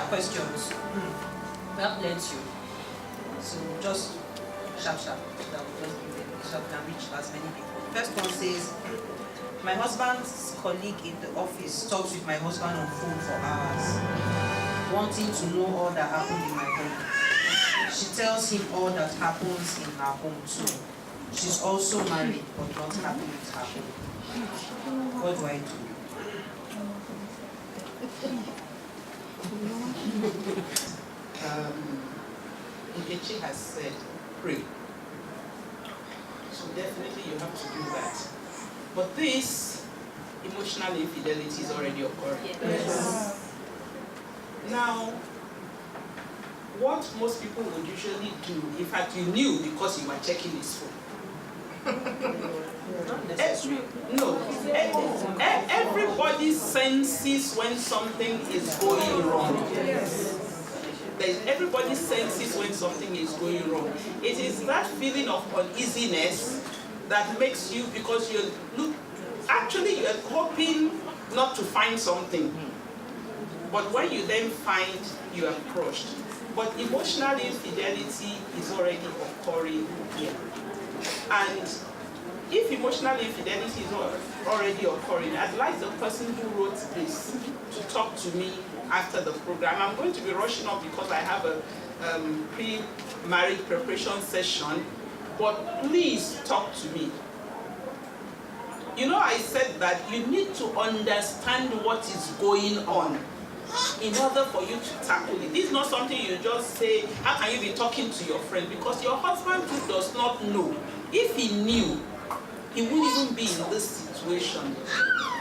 are questions. We have plenty. So just sharp, so that we just give them so we can reach as many people. First one says, my husband's colleague in the office talks with my husband on phone for hours, wanting to know all that happened in my home. She tells him all that happens in her home too. She's also married but not happy with her home. What do I do? Nkechi has said, pray. So definitely you have to do that. But this emotional infidelity is already occurring. Yes. Now, what most people would usually do, in fact you knew because you were checking his phone. Everybody senses when something is going wrong. Everybody senses when something is going wrong. It is that feeling of uneasiness that makes you, because you're hoping not to find something. But when you then find, you are crushed. But emotional infidelity is already occurring here. And if emotional infidelity is already occurring, I'd like the person who wrote this to talk to me after the program. I'm going to be rushing up because I have a pre-marriage preparation session, but please talk to me. You know, I said that you need to understand what is going on in order for you to tackle it. This is not something you just say, how can you be talking to your friend? Because your husband too does not know. If he knew, he wouldn't even be in this situation.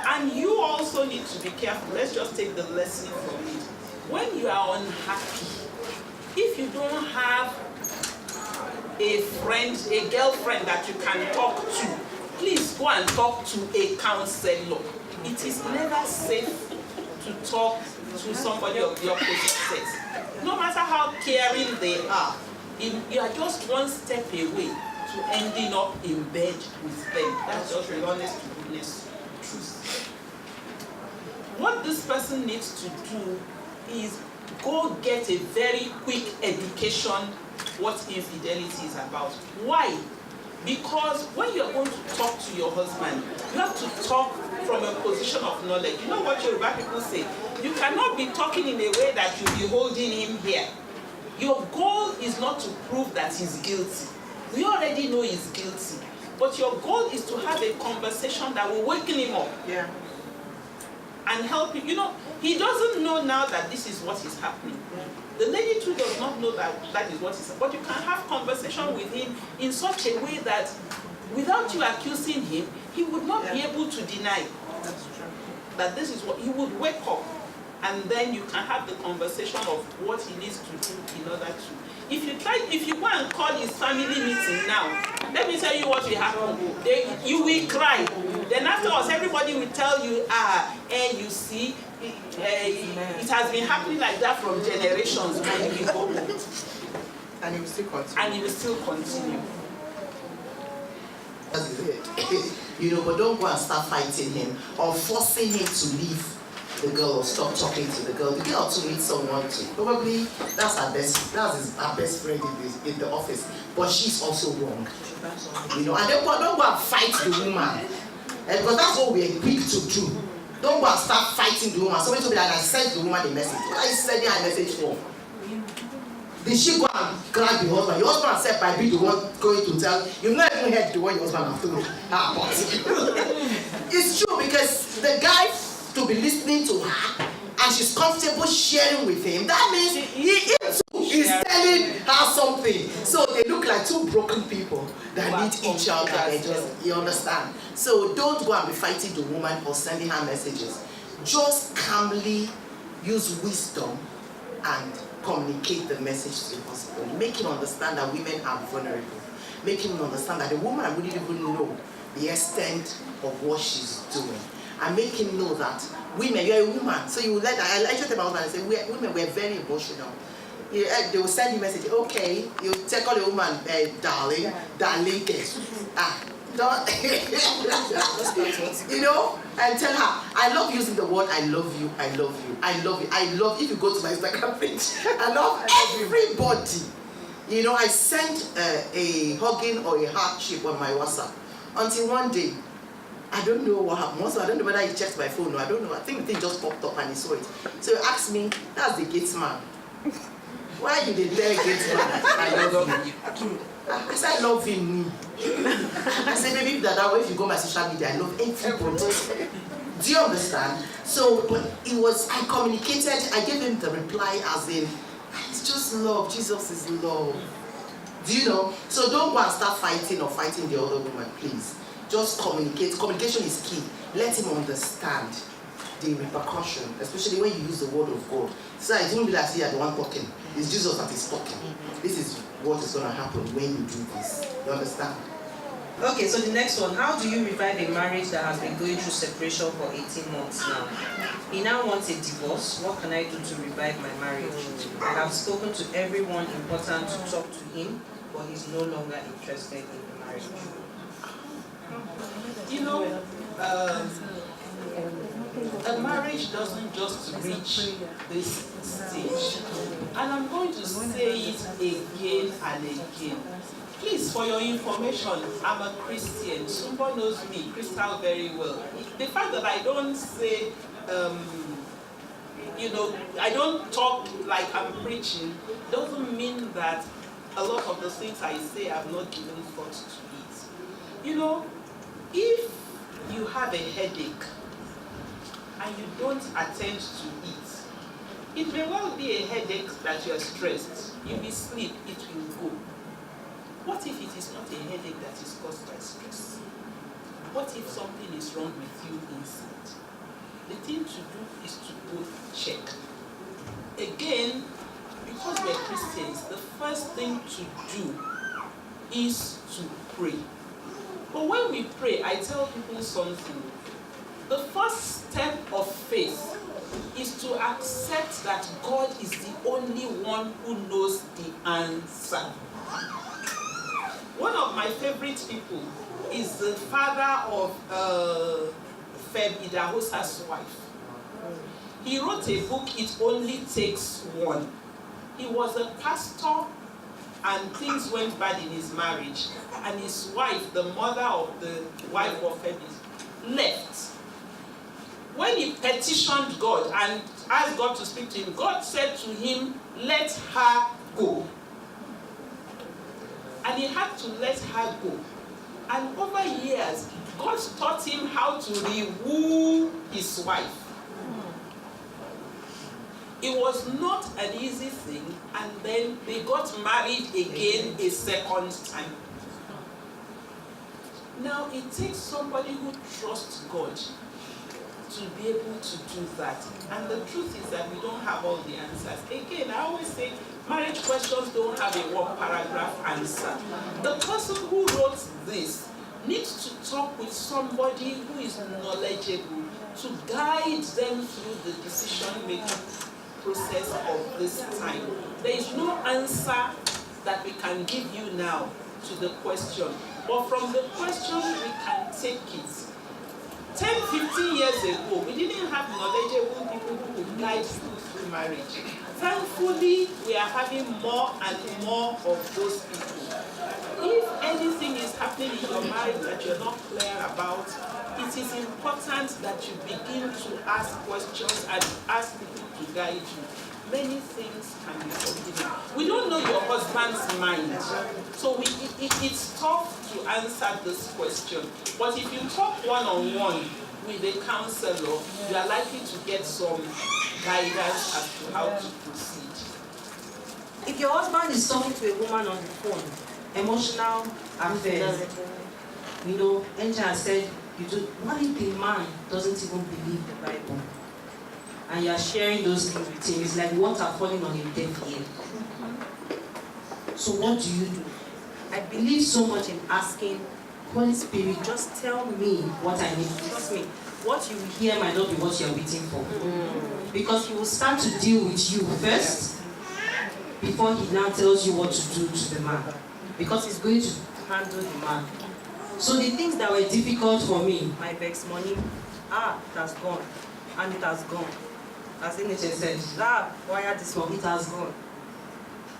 And you also need to be careful. Let's just take the lesson from it. When you are unhappy, if you don't have a friend, a girlfriend that you can talk to, please go and talk to a counselor. It is never safe to talk to somebody of the opposite sex. No matter how caring they are, you are just one step away to ending up in bed with them. That's just the honest to goodness truth. What this person needs to do is go get a very quick education what infidelity is about. Why? Because when you're going to talk to your husband, you have to talk from a position of knowledge. You know what Yoruba people say? You cannot be talking in a way that you'll be holding him here. Your goal is not to prove that he's guilty. We already know he's guilty. But your goal is to have a conversation that will waken him up. Yeah. And help him. You know, he doesn't know now that this is what is happening. The lady too does not know that that is what is happening. But you can have conversation with him in such a way that without you accusing him, he would not be able to deny. That's true. That this is what he would wake up, and then you can have the conversation of what he needs to do in order to. If you go and call his family meeting now, let me tell you what will happen. You will cry. Then afterwards, everybody will tell you, you see, it has been happening like that from generations. And you will go. And he will still continue. And he will still continue. You know, but don't go and start fighting him or forcing him to leave the girl or stop talking to the girl. The girl too needs someone to. Probably that's her best friend in the office. But she's also wrong. You know, and don't go and fight the woman. Because that's what we're quick to do. Don't go and start fighting the woman. Somebody told me that I sent the woman a message. What are you sending her a message for? Did she go and grab the husband? Your husband said by being the one going to tell. You've not even heard the one your husband has told her about. It's true because the guy to be listening to her and she's comfortable sharing with him. That means he is telling her something. So they look like two broken people that need each other. You understand? So don't go and be fighting the woman or sending her messages. Just calmly use wisdom and communicate the message to your husband. Make him understand that women are vulnerable. Make him understand that the woman wouldn't even know the extent of what she's doing. And make him know that women, you're a woman. So you let I tell my husband and say, women, we're very emotional. They will send you a message, okay, you take all the woman, darling, Don't, you know, and tell her, I love using the word I love you, I love you, I love you, I love, if you go to my Instagram page, I love everybody. You know, I sent a hugging or a heart shape on my WhatsApp until one day, I don't know what happened. Also, I don't know whether he checked my phone or I don't know. I think the thing just popped up and he saw it. So he asked me, that's the gate man. Why did they tell gate man I love you? I said, I love him. I said, maybe that way if you go on my social media, I love everybody. Do you understand? So, but it was, I communicated, I gave him the reply as in, it's just love, Jesus is love. Do you know? So don't go and start fighting or fighting the other woman, please. Just communicate. Communication is key. Let him understand the repercussion, especially when you use the word of God. So it won't be like you are the one talking. It's Jesus that is talking. This is what is going to happen when you do this. You understand? Okay, so the next one. How do you revive a marriage that has been going through separation for 18 months now? He now wants a divorce. What can I do to revive my marriage? I have spoken to everyone important to talk to him, but he's no longer interested in the marriage. You know, a marriage doesn't just reach this stage. And I'm going to say it again and again. Please, for your information, I'm a Christian. Somebody knows me, Crystal, very well. The fact that I don't say, you know, I don't talk like I'm preaching, doesn't mean that a lot of the things I say I've not given thought to it. You know, if you have a headache and you don't attend to it, it may well be a headache that you're stressed. You will sleep, it will go. What if it is not a headache that is caused by stress? What if something is wrong with you inside? The thing to do is to go check. Again, because we're Christians, the first thing to do is to pray. But when we pray, I tell people something. The first step of faith is to accept that God is the only one who knows the answer. One of my favorite people is the father of Feb Idahosa's wife. He wrote a book, It Only Takes One. He was a pastor and things went bad in his marriage. And his wife, the mother of the wife of Feb, left. When he petitioned God and asked God to speak to him, God said to him, let her go. And he had to let her go. And over years, God taught him how to re-woo his wife. It was not an easy thing, and then they got married again a second time. Now, it takes somebody who trusts God to be able to do that. And the truth is that we don't have all the answers. Again, I always say, marriage questions don't have a one-paragraph answer. The person who wrote this needs to talk with somebody who is knowledgeable to guide them through the decision-making process of this time. There is no answer that we can give you now to the question. But from the question, we can take it. 10, 15 years ago, we didn't have knowledgeable people who would guide people through marriage. Thankfully, we are having more and more of those people. If anything is happening in your marriage that you're not clear about, it is important that you begin to ask questions and ask people to guide you. Many things can be forgiven. We don't know your husband's mind, so it's tough to answer this question. But if you talk one-on-one with a counselor, you are likely to get some guidance as to how to proceed. If your husband is talking to a woman on the phone, emotional affairs, you know, Angel has said, what if the man doesn't even believe the Bible? And you are sharing those things with him. It's like water falling on a deaf ear. So what do you do? I believe so much in asking, Holy Spirit, just tell me what I need. Trust me, what you hear might not be what you are waiting for. Because he will start to deal with you first, before he now tells you what to do to the man. Because he's going to handle the man. So the things that were difficult for me, my vex money, it has gone. And it has gone. As Ineche said, wire this one, it has gone.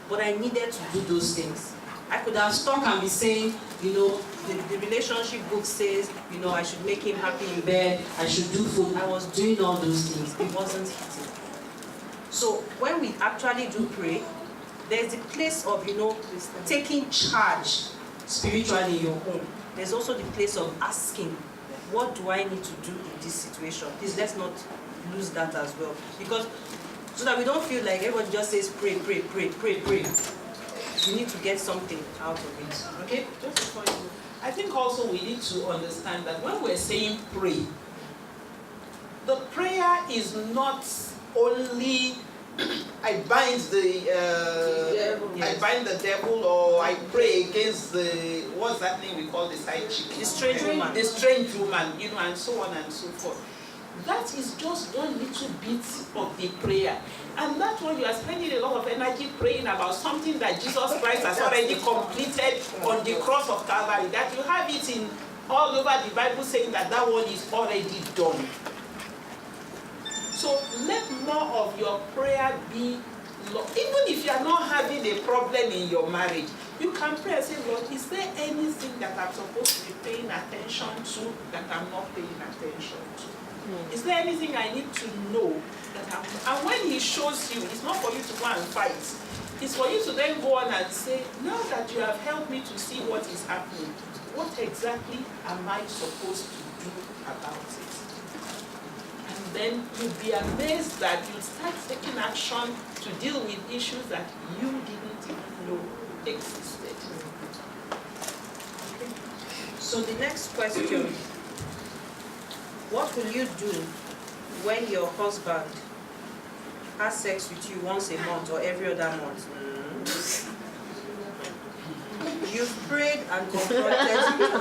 But I needed to do those things. I could have stuck and be saying, the relationship book says, I should make him happy in bed, I should do food. I was doing all those things. It wasn't hitting. So when we actually do pray, there's the place of, taking charge spiritually in your home. There's also the place of asking, what do I need to do in this situation? Please, let's not lose that as well. Because so that we don't feel like everybody just says pray, pray, pray, pray, pray. You need to get something out of it. Okay? Just before you go, I think also we need to understand that when we're saying pray, the prayer is not only I bind the devil, or I pray against the, what's that thing we call the side chick? The strange woman. The strange woman, and so on and so forth. That is just one little bit of the prayer. And that's when you are spending a lot of energy praying about something that Jesus Christ has already completed on the cross of Calvary. That you have it in all over the Bible saying that one is already done. So let more of your prayer be, even if you are not having a problem in your marriage, you can pray and say, Lord, is there anything that I'm supposed to be paying attention to that I'm not paying attention to? Is there anything I need to know that I'm... And when he shows you, it's not for you to go and fight. It's for you to then go on and say, now that you have helped me to see what is happening, what exactly am I supposed to do about it? And then you'll be amazed that you start taking action to deal with issues that you didn't even know existed. Okay. So the next question, what will you do when your husband has sex with you once a month or every other month? You've prayed and confronted him.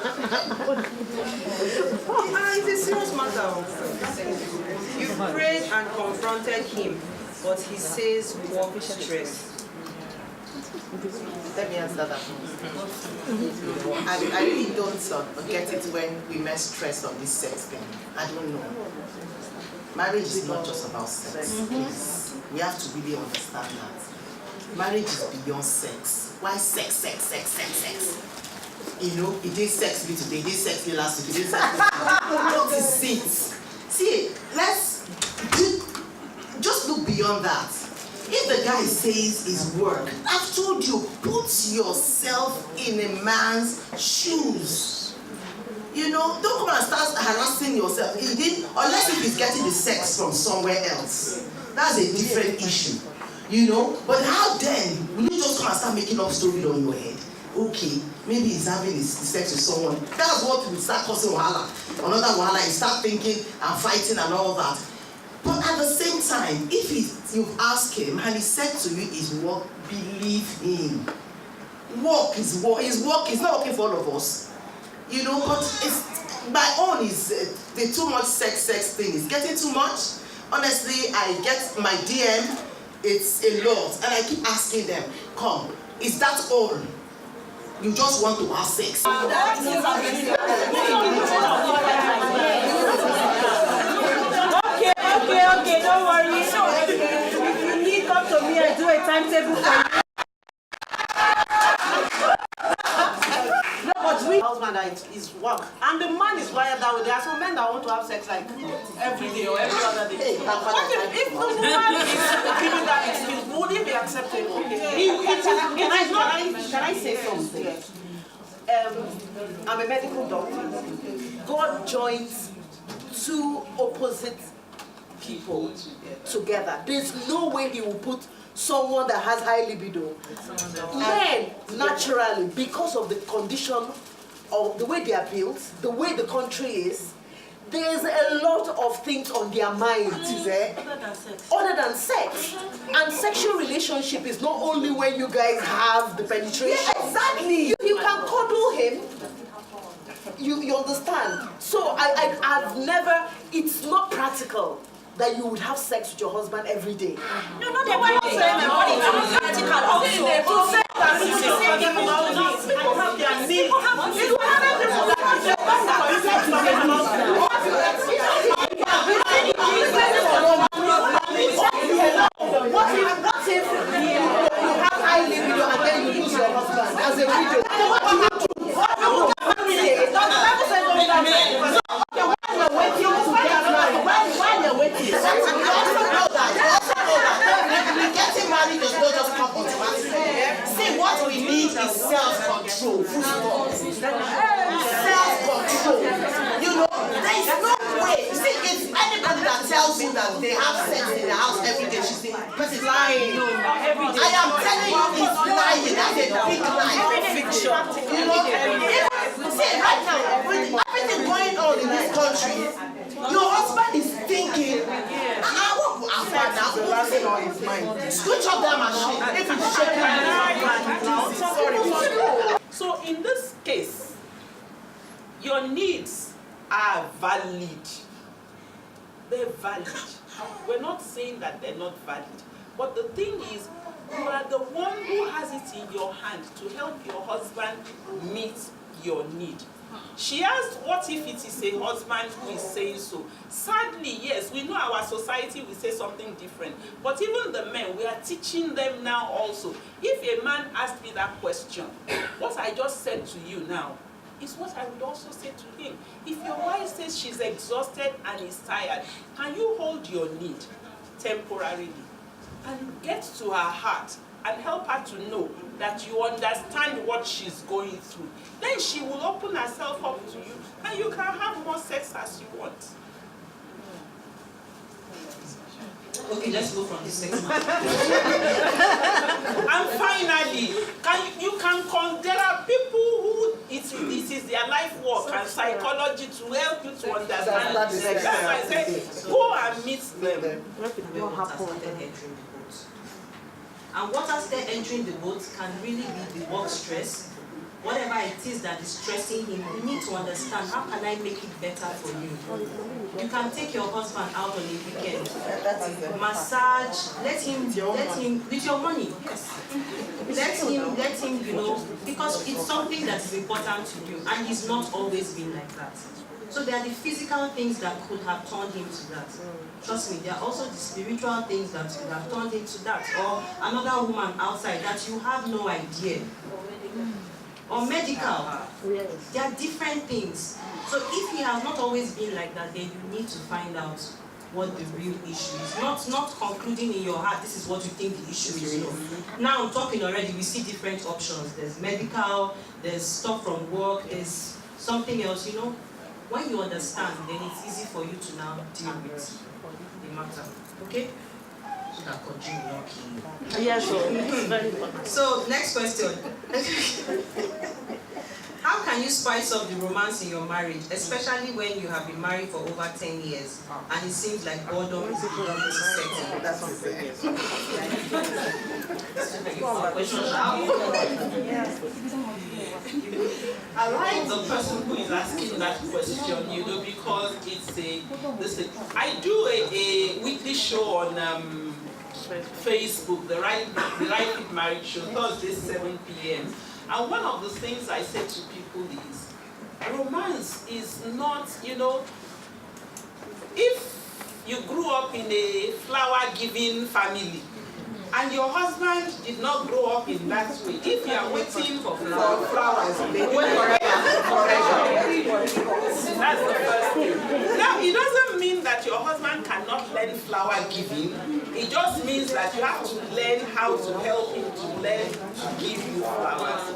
It's a serious matter. You've prayed and confronted him, but he says work stress. Let me answer that. I really don't get it when women stress on this sex thing. I don't know. Marriage is not just about sex. Please. We have to really understand that. Marriage is beyond sex. Why sex, sex, sex, sex, sex? It is sex me today, it is sex me last week, it is sex me What is it? See, just look beyond that. If the guy says his work, I've told you, put yourself in a man's shoes. Don't come and start harassing yourself. Unless if he's getting the sex from somewhere else. That's a different issue. But how then will you just come and start making up stories on your head? Okay, maybe he's having his sex with someone. That's what will start causing wahala. Another wahala, you start thinking and fighting and all that. But at the same time, if you've asked him and he said to you his work, believe him. Work is work. His work is not working for all of us. But it's, my own is the too much sex thing is getting too much. Honestly, I get my DM, it's a lot. And I keep asking them, come, is that all? You just want to have sex. Okay, don't worry. If you need, come to me and do a timetable for you. No, but we husband is work, and the man is wired that way. There are some men that want to have sex like every day or every other day. If the woman is giving that excuse, would it be acceptable? Can I say something? I'm a medical doctor. God joins two opposite people together. There's no way he will put someone that has high libido. Men, naturally, because of the condition of the way they are built, the way the country is, there's a lot of things on their minds other than sex. And sexual relationship is not only when you guys have the penetration. Yeah, exactly. You can cuddle him. You understand? So I've never, it's not practical that you would have sex with your husband every day. No, not everybody. Practical also. People have their needs. your husband as a widow. What do you do? What do you say? The Bible says don't get married. Okay, while you're waiting to get married, while you're waiting, You also know that getting married does not just come automatically. See, what we need is self-control. Self-control. You know, there is no way. See, if anybody that tells me that they have sex in the house every day, she's lying. I am telling you, it's lying. That's a big lie. Fiction. You know, see, right now, with everything going on in this country, your husband is thinking, switch off that machine if it's shaking. So in this case, your needs are valid. They're valid. We're not saying that they're not valid. But the thing is, you are the one who has it in your hand to help your husband meet your need. She asked, what if it is a husband who is saying so? Sadly, yes, we know our society will say something different. But even the men, we are teaching them now also. If a man asked me that question, what I just said to you now is what I would also say to him. If your wife says she's exhausted and is tired, can you hold your need temporarily and get to her heart and help her to know that you understand what she's going through? Then she will open herself up to you and you can have more sex as you want. Okay, let's go from the sex man. And finally, there are people who it is their life work and psychology to help you to understand this. That's why I say, go and meet them. And what has started entering the boat can really be the work stress. Whatever it is that is stressing him, you need to understand, how can I make it better for you? You can take your husband out on a weekend, massage, let him, with your money, yes. Let him, you know, because it's something that is important to you, and he's not always been like that. So there are the physical things that could have turned him to that. Trust me, there are also the spiritual things that could have turned him to that, or another woman outside that you have no idea. Or medical. There are different things. So if he has not always been like that, then you need to find out what the real issue is. Not concluding in your heart, this is what you think the issue is. No. Now I'm talking already, we see different options. There's medical, there's stuff from work, there's something else, you know. When you understand, then it's easy for you to now deal with the matter. Okay? So that country will not kill you. Yes, it's very important. So, next question. How can you spice up the romance in your marriage, especially when you have been married for over 10 years and it seems like boredom is beginning to set in? That's what I'm saying. I like the person who is asking that question, you know, because I do a weekly show on Facebook, the Right Marriage Show, Thursday 7 p.m. And one of the things I say to people is, romance is not, you know, if you grew up in a flower-giving family, and your husband did not grow up in that way, if you are waiting for flowers, they wait forever. That's the first thing. Now, it doesn't mean that your husband cannot learn flower giving. It just means that you have to learn how to help him to learn to give you flowers.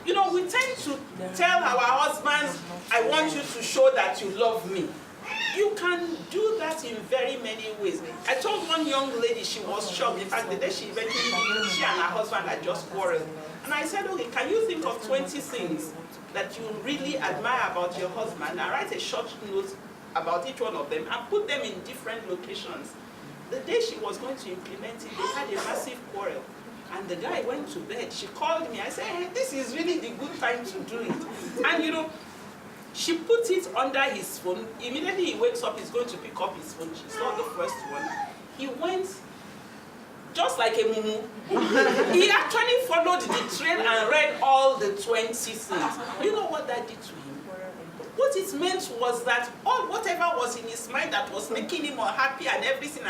You know, we tend to tell our husbands, I want you to show that you love me. You can do that in very many ways. I told one young lady, she was shocked. In fact, the day she eventually did, she and her husband had just quarreled. And I said, okay, can you think of 20 things that you really admire about your husband, and write a short note about each one of them and put them in different locations. The day she was going to implement it, they had a massive quarrel. And the guy went to bed. She called me. I said, hey, this is really the good time to do it. And you know, she put it under his phone. Immediately he wakes up, he's going to pick up his phone. She saw the first one. He went just like a mumu. He actually followed the trail and read all the 20 things. You know what that did to him? What it meant was that whatever was in his mind that was making him unhappy and everything,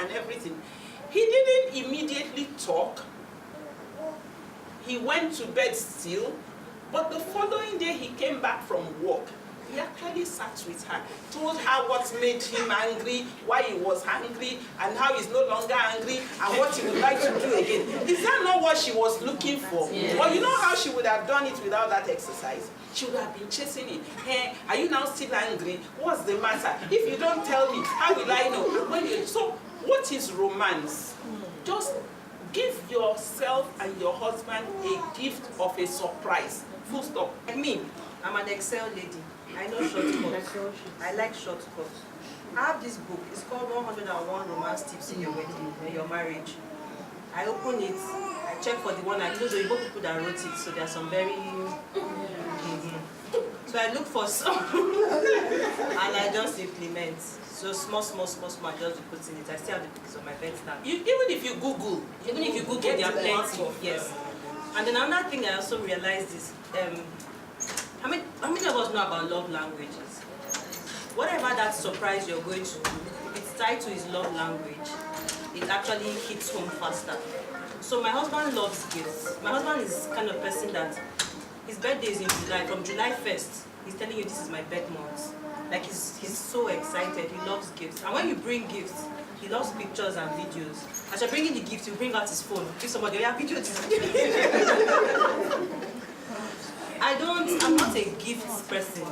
he didn't immediately talk. he went to bed still, but the following day he came back from work. He actually sat with her, told her what made him angry, why he was angry, and how he's no longer angry, and what he would like to do again. Is that not what she was looking for? Yes. Or you know how she would have done it without that exercise? She would have been chasing it. Hey, are you now still angry? What's the matter? If you don't tell me, how will I know? So, what is romance? Just give yourself and your husband a gift of a surprise. Full stop. Like me, I'm an Excel lady. I know shortcuts. I like shortcuts. I have this book. It's called 101 Romance Tips in Your Wedding, in your marriage. I open it. I check for the one. I know the people that wrote it, so there are some very. So I look for some, and I just implement. So small, I just put in it. I still have the pictures on my bedside. Even if you Google, there are plenty. Yes. And then another thing I also realized is, how many of us know about love languages? Whatever that surprise you're going to do, if it's tied to his love language, it actually hits home faster. So my husband loves gifts. My husband is the kind of person that his birthday is in July. From July 1st, he's telling you this is my birth month. Like he's so excited. He loves gifts. And when you bring gifts, he loves pictures and videos. As you're bringing the gift, you bring out his phone. Give somebody, yeah, video this. I'm not a gift person.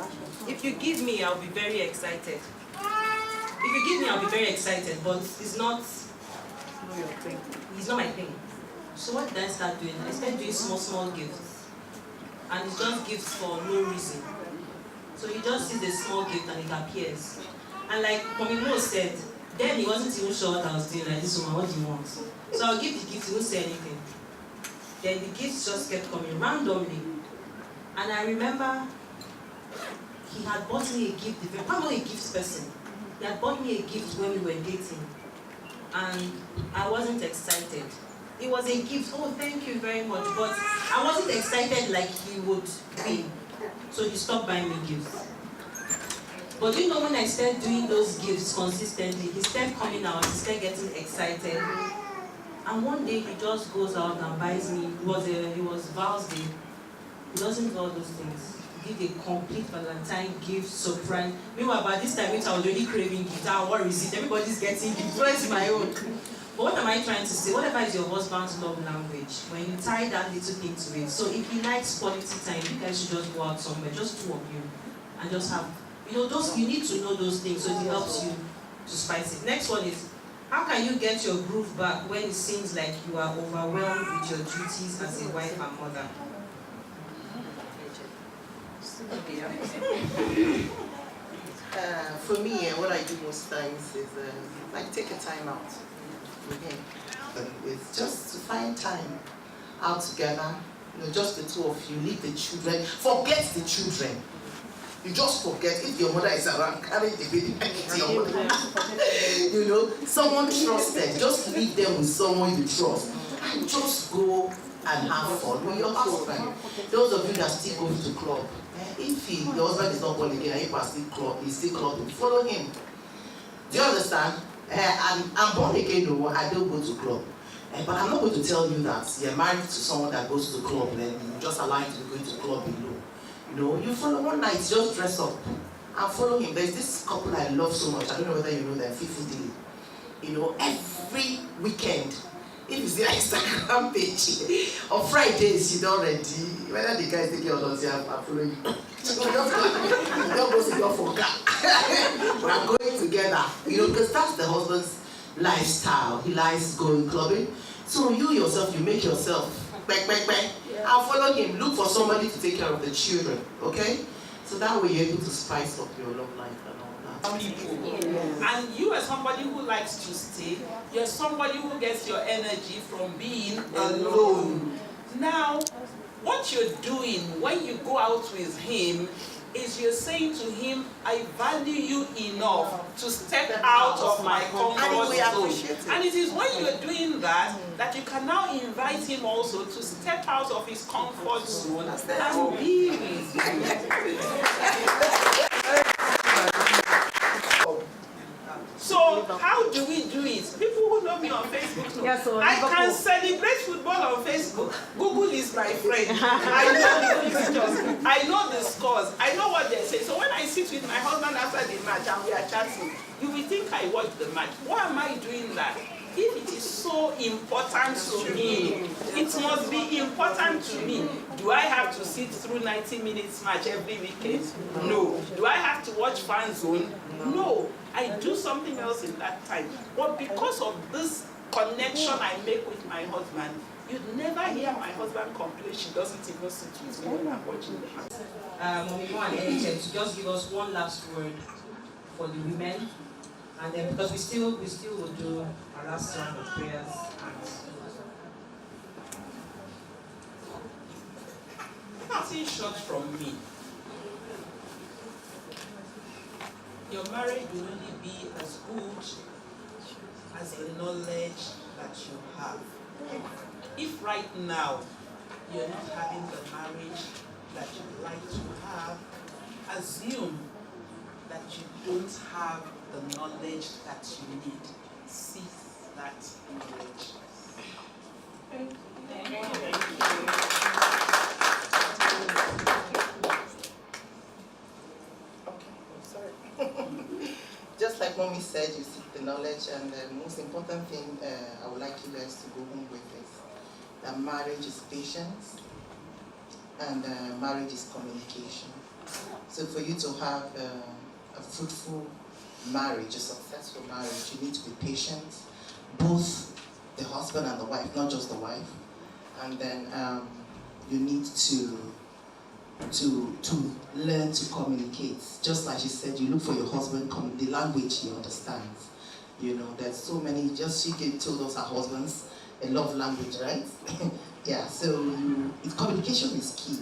If you give me, I'll be very excited. If you give me, I'll be very excited, but it's not your thing. It's not my thing. So what did I start doing? I started doing small gifts. And it's just gifts for no reason. So you just see the small gift and it appears. And like Mommy Mo said, then he wasn't even sure what I was doing. Like, this woman, what do you want? So I'll give the gift, he won't say anything. Then the gifts just kept coming randomly. And I remember he had bought me a gift. I'm not a gift person. He had bought me a gift when we were dating. And I wasn't excited. It was a gift. Oh, thank you very much. But I wasn't excited like he would be. So he stopped buying me gifts. But you know, when I started doing those gifts consistently, he started coming out, he started getting excited. And one day he just goes out and buys me, it was Val's Day. He doesn't do all those things. He did a complete Valentine gift, surprise. Meanwhile, by this time, I was already craving guitar. What is it? Everybody's getting gift. Where's my own? But what am I trying to say? Whatever is your husband's love language, when you tie that little thing to it, so if he likes quality time, you guys should just go out somewhere, just two of you, and just have, you need to know those things, so it helps you to spice it. Next one is, how can you get your groove back when it seems like you are overwhelmed with your duties as a wife and mother? For me, what I do most times is like take a time out with him. It's just to find time out together, just the two of you. Leave the children, forget the children. You just forget. If your mother is around, carry the baby back to your mother. Someone trusted. Just leave them with someone you trust, and just go and have fun with your husband. Those of you that still go to club, if your husband is not born again and he's still clubbing, follow him. Do you understand? I'm born again, no, I don't go to club. But I'm not going to tell you that you're married to someone that goes to the club and then you just allow him to be going to club alone. You follow one night, just dress up and follow him. There's this couple I love so much. I don't know whether you know them, Iphie. Every weekend, if you see our Instagram page, on Fridays, you don't ready. Whether the guys take it or not, I'm following you. Don't go see your phone car. We're going together. Because that's the husband's lifestyle. He likes going clubbing. So you yourself, you make yourself bang, and follow him. Look for somebody to take care of the children. Okay? So that way you're able to spice up your love life and all that. People. And you are somebody who likes to stay. You're somebody who gets your energy from being alone. Now, what you're doing when you go out with him is you're saying to him, I value you enough to step out of my comfort zone. And it is when you're doing that, that you can now invite him also to step out of his comfort zone and be with you. So, how do we do it? People who know me on Facebook know. I can celebrate football on Facebook. Google is is my friend. I know the visitors. I know the scores. I know what they say. So when I sit with my husband after the match and we are chatting, you will think I watched the match. Why am I doing that? If it is so important to me, it must be important to me. Do I have to sit through 90 minutes match every weekend? No. Do I have to watch Fan Zone? No. I do something else in that time. But because of this connection I make with my husband, you'd never hear my husband complain she doesn't even sit with me when I'm watching the match. Mommy and NHS to just give us one last word for the women, and then because we still will do our last round of prayers. Nothing short from me. Your marriage will only be as good as the knowledge that you have. If right now you're not having the marriage that you'd like to have, assume that you don't have the knowledge that you need. Seek that knowledge. Just like Mommy said, you seek the knowledge, and the most important thing I would like you guys to go home with is that marriage is patience, and marriage is communication. So for you to have a fruitful marriage, a successful marriage, you need to be patient, both the husband and the wife, not just the wife. And then you need to learn to communicate. Just like she said, you look for your husband, the language he understands. You know, there's so many, just she told us her husbands a love language, right? Yeah, so communication is key.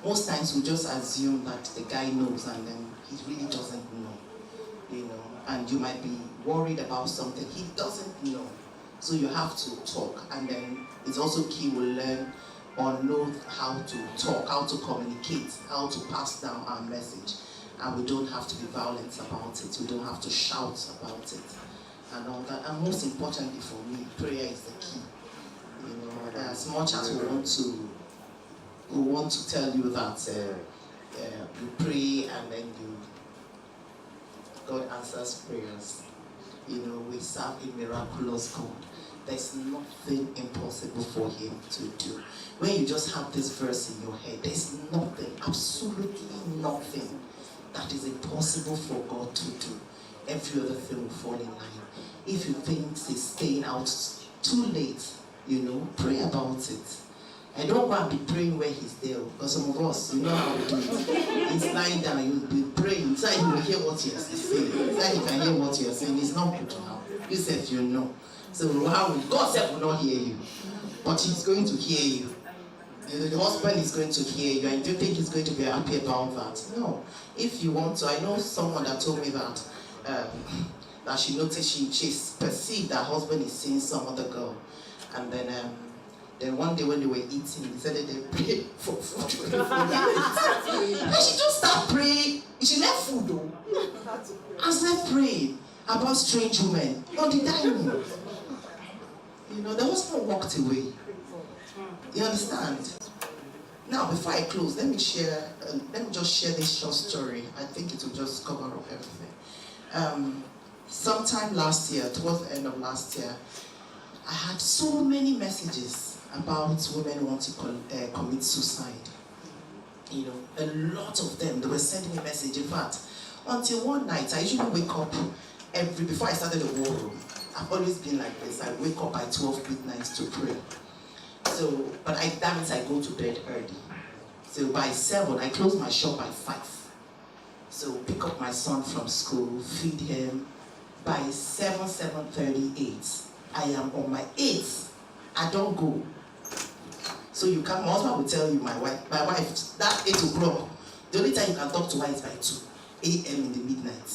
Most times we just assume that the guy knows and then he really doesn't know. You know, and you might be worried about something he doesn't know. So you have to talk, and then it's also key we learn or know how to talk, how to communicate, how to pass down our message. And we don't have to be violent about it. We don't have to shout about it and all that. And most importantly for me, prayer is the key. You know, as much as we want to tell you that you pray and then God answers prayers. You know, we serve a miraculous God. There's nothing impossible for him to do. When you just have this verse in your head, there's nothing, absolutely nothing that is impossible for God to do. Every other thing will fall in line. If you think he's staying out too late, you know, pray about it. I don't want to be praying where he's there, because some of us, you know how we do it. He's lying down, you'll be praying, inside he will hear what you're saying. Inside he can hear what you're saying. It's not good now. You said you know. So God said will not hear you, but he's going to hear you. The husband is going to hear you, and do you think he's going to be happy about that? No. If you want to, I know someone that told me that that she noticed she perceived that husband is seeing some other girl, and then one day when they were eating, he said that they prayed for food. And she just started praying. She left food though, and started praying about strange women on the dining room. You know, the husband walked away. You understand? Now, before I close, let me just share this short story. I think it will just cover up everything. Sometime last year, towards the end of last year, I had so many messages about women who want to commit suicide. You know, a lot of them, they were sending me messages. In fact, until one night, I usually wake up before I started the war room. I've always been like this. I wake up by 12 midnight to pray. So, but that means I go to bed early. So by 7, I close my shop by 5. So pick up my son from school, feed him. By 7:38, I am on my 8th. I don't go. So my husband will tell you, my wife, that 8 o'clock, the only time you can talk to her is by 2 a.m. in the midnight.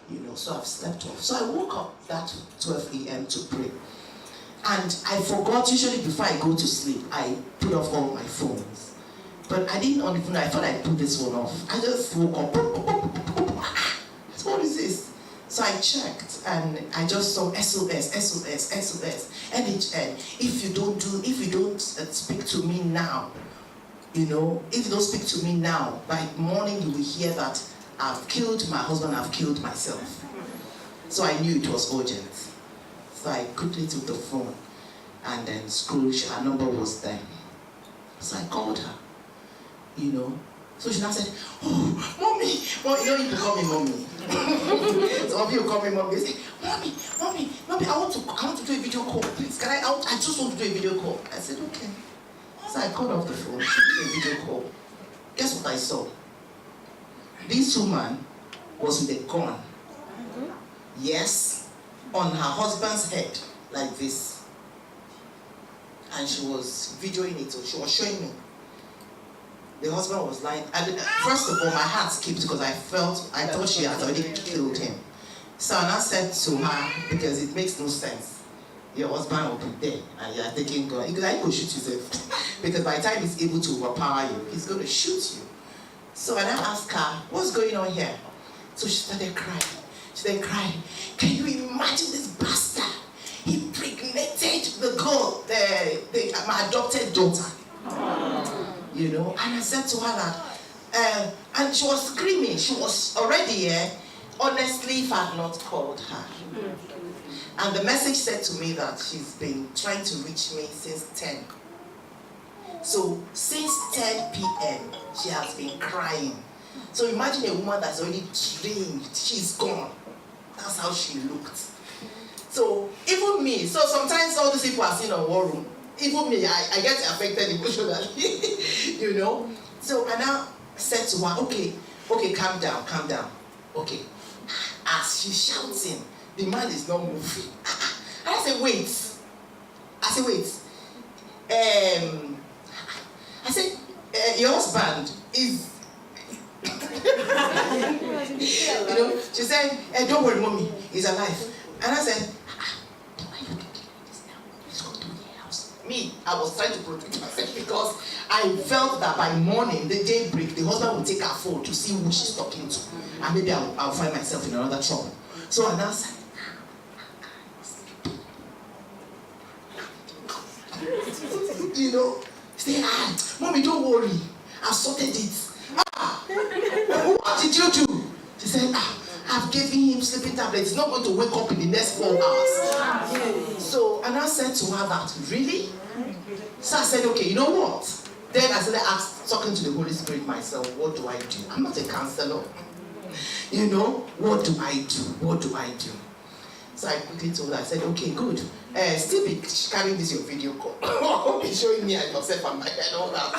You know, so I've slept off. So I woke up that 12 a.m. to pray. And I forgot, usually before I go to sleep, I put off all my phones. But I didn't even know, I thought I put this one off. I just woke up. So what is this? So I checked and I just saw SOS, SOS, SOS, NHN. If you don't speak to me now, if you don't speak to me now, by morning you will hear that I've killed my husband, I've killed myself. So I knew it was urgent. So I quickly took the phone and then scrolled, her number was there. So I called her, So she now said, oh, mommy, you call me mommy. Some of you call me mommy. They say, mommy, I want to do a video call. Please, I just want to do a video call. I said, okay. So I called off the phone, she did a video call. Guess what I saw? This woman was with a gun. Yes, on her husband's head, like this. And she was videoing it, so she was showing me. The husband was lying. First of all, my heart skipped because I thought she had already killed him. So I said to her, because it makes no sense. Your husband will be there and you are taking gun. You can go shoot yourself. Because by the time he's able to overpower you, he's going to shoot you. So I asked her, what's going on here? So she started crying. Can you imagine this bastard? He impregnated the girl, my adopted daughter. And I said to her that, and she was screaming. She was already here. Honestly, if I had not called her. And the message said to me that she's been trying to reach me since 10. So since 10 p.m., she has been crying. So imagine a woman that's already drained. She's gone. That's how she looked. So even me, so sometimes all these people are seen on War Room. Even me, I get affected emotionally, So I now said to her, okay, calm down. Okay. As she's shouting, the man is not moving. And I said, wait. I said, your husband is... she said, don't worry, mommy, he's alive. And I said, why are you doing this now? Let's go to the house. Me, I was trying to protect myself because I felt that by morning, the daybreak, the husband will take her phone to see who she's talking to. And maybe I'll find myself in another trouble. So I now said, say, mommy, don't worry. I've sorted it. What did you do? She said, I've given him sleeping tablets. He's not going to wake up in the next 4 hours. So, and I said to her that, really? So I said, okay, you know what? Then I started talking to the Holy Spirit myself, what do I do? I'm not a counselor. What do I do? So I quickly told her, I said, okay, good. Still be carrying this your video call. Don't be showing me and yourself and my and all that,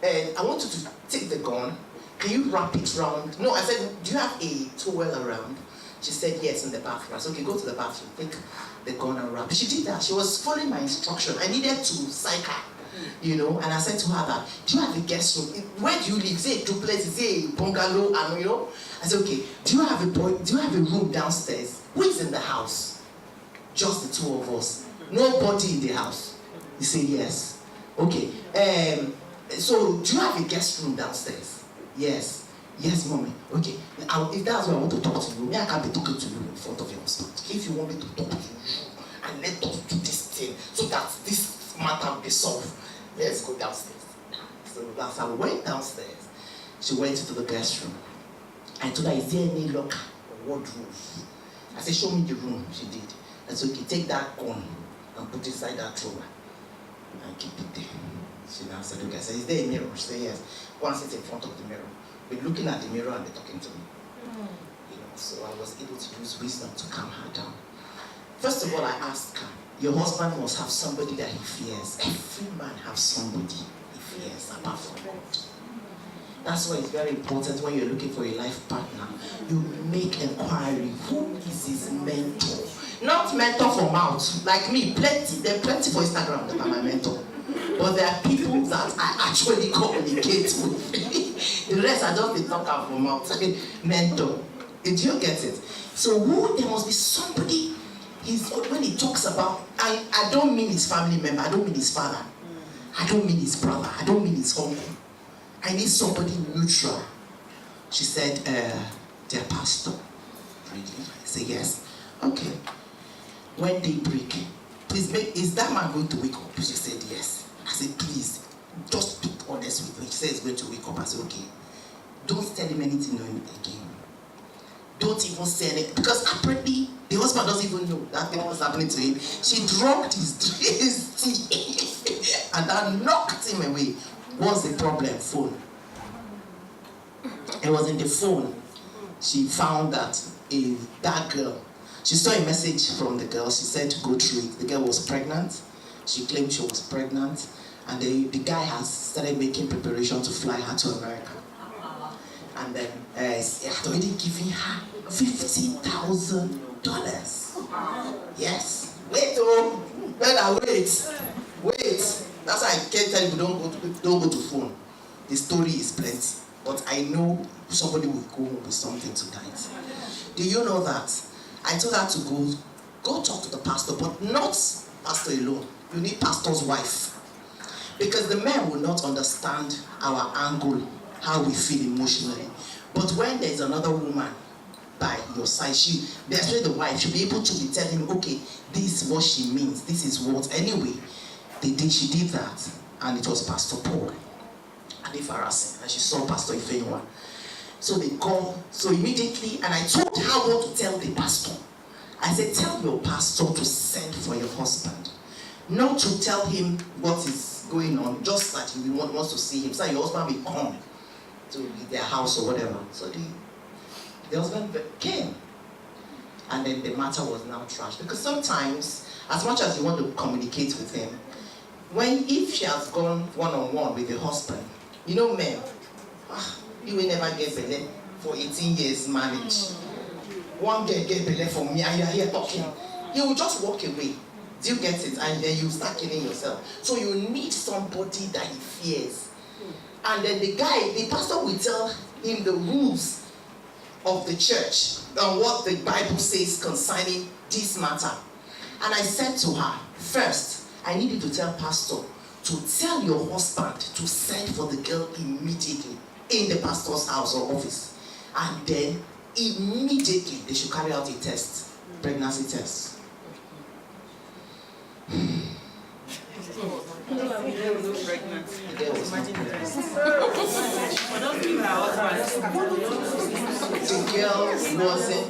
And I want you to take the gun. Can you wrap it around? No, I said, do you have a towel around? She said, yes, in the bathroom. I said, okay, go to the bathroom, take the gun and wrap. She did that. She was following my instruction. I needed to psych her, And I said to her that, do you have a guest room? Where do you live? Is it a duplex? Is it a bungalow? And I said, okay, do you have a room downstairs? Who is in the house? Just the two of us. Nobody in the house. He said, yes. Okay. So, do you have a guest room downstairs? Yes. Yes, mommy. Okay. If that's why I want to talk to you, I can't be talking to you in front of your husband. If you want me to talk to you, and let us do this thing so that this matter will be solved, let's go downstairs. So that's how we went downstairs. She went into the guest room. I told her, is there any locker or wardrobe? I said, show me the room. She did. I said, okay, take that gun and put it inside that drawer and keep it there. She now said, okay. I said, is there a mirror? She said, yes. Go and sit in front of the mirror. We're looking at the mirror and they're talking to me. So I was able to use wisdom to calm her down. First of all, I asked her, your husband must have somebody that he fears. Every man has somebody he fears apart from God. That's why it's very important when you're looking for a life partner, you make inquiry. Who is his mentor? Not mentor for mouth. Like me, plenty. There are plenty for Instagram that are my mentor. But there are people that I actually communicate with. The rest I just talk out from mouth. Mentor. Did you get it? So there must be somebody, when he talks about, I don't mean his family member, I don't mean his father, I don't mean his brother, I don't mean his uncle. I need somebody neutral. She said, their pastor. Really? I say, yes. Okay. When they break, please is that man going to wake up? She said, yes. I said, please, just be honest with me. She said he's going to wake up. I said, okay. Don't tell him anything again. Don't even say anything. Because apparently, the husband doesn't even know that thing was happening to him. She dropped his tea and that knocked him away. What's the problem? Phone. It was in the phone. She found that that girl, she saw a message from the girl. She said to go through it. The girl was pregnant. She claimed she was pregnant. And the guy has started making preparation to fly her to America. And then he had already given her $50,000. Yes. Wait, oh, better wait. Wait. That's why I can't tell you don't go to phone. The story is plenty. But I know somebody will go with something tonight. Do you know that? I told her to go talk to the pastor, but not pastor alone. You need pastor's wife. Because the men will not understand our angle, how we feel emotionally. But when there's another woman by your side, especially the wife, she'll be able to be telling him, okay, this is what she means, this is what. Anyway, she did that, and it was Pastor Paul and Iphie, and she saw Pastor Iphie. So they called, so immediately, and I told her what to tell the pastor. I said, tell your pastor to send for your husband. Not to tell him what is going on, just that he wants to see him. So your husband will come to their house or whatever. So the husband came. And then the matter was now trashed. Because sometimes, as much as you want to communicate with him, if she has gone one-on-one with the husband, you know men, you will never get belay for 18 years marriage. One girl get belay for me and you're here talking. He will just walk away. Do you get it? And then you start killing yourself. So you need somebody that he fears. And then the pastor will tell him the rules of the church and what the Bible says concerning this matter. And I said to her, first, I need you to tell pastor to tell your husband to send for the girl immediately in the pastor's house or office. And then immediately they should carry out a test, pregnancy test. The girl wasn't,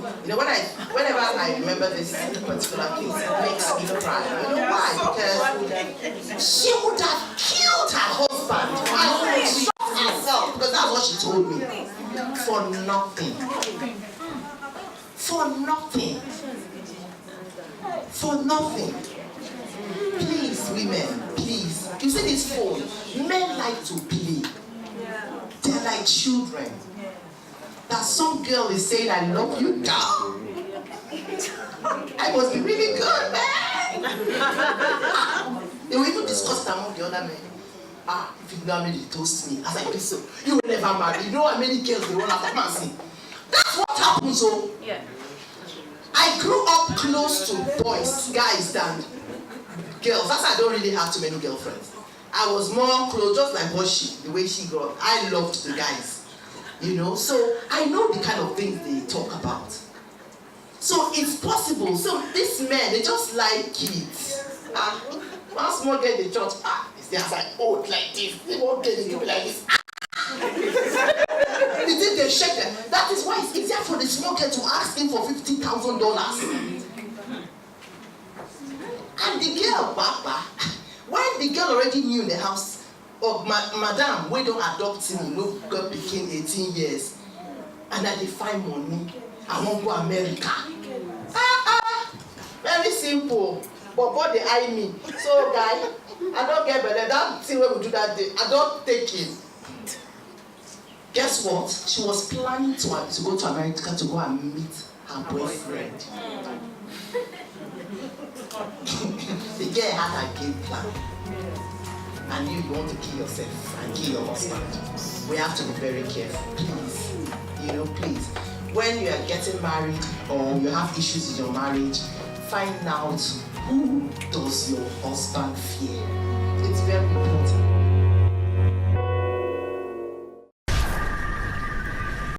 whenever I remember this particular case, it makes me cry. You know why? Because she would have killed her husband and shot herself, because that's what she told me. For nothing. For nothing. For nothing. Please, women, please. You see this phone? Men like to play. They're like children. That some girl is saying, I love you, girl. I must be really good, man. They will even discuss it among the other men. If you know how many toast me, as I think so, you will never marry. You know how many girls they run after fancy. That's what happens, so. Yeah. I grew up close to boys, guys, than girls. That's why I don't really have too many girlfriends. I was more close, just like the way she grew up. I loved the guys, you know. So I know the kind of things they talk about. So it's possible. So these men, they just like it. One small girl in the church, they're like old like this. They won't get it like this. They shake them. That is why it's easier for the small girl to ask him for $50,000. And the girl, Papa, when the girl already knew in the house, Madam, we don't adopt him, no girl became 18 years. And then they find money. I won't go to America. Very simple. But what they eye me. So, guy, I don't get better. That thing we do that day, I don't take it. Guess what? She was planning to go to America to go and meet her boyfriend. The girl had a game plan. And you want to kill yourself and kill your husband. We have to be very careful, please. You know, please. When you are getting married or you have issues in your marriage, find out who does your husband fear. It's very important.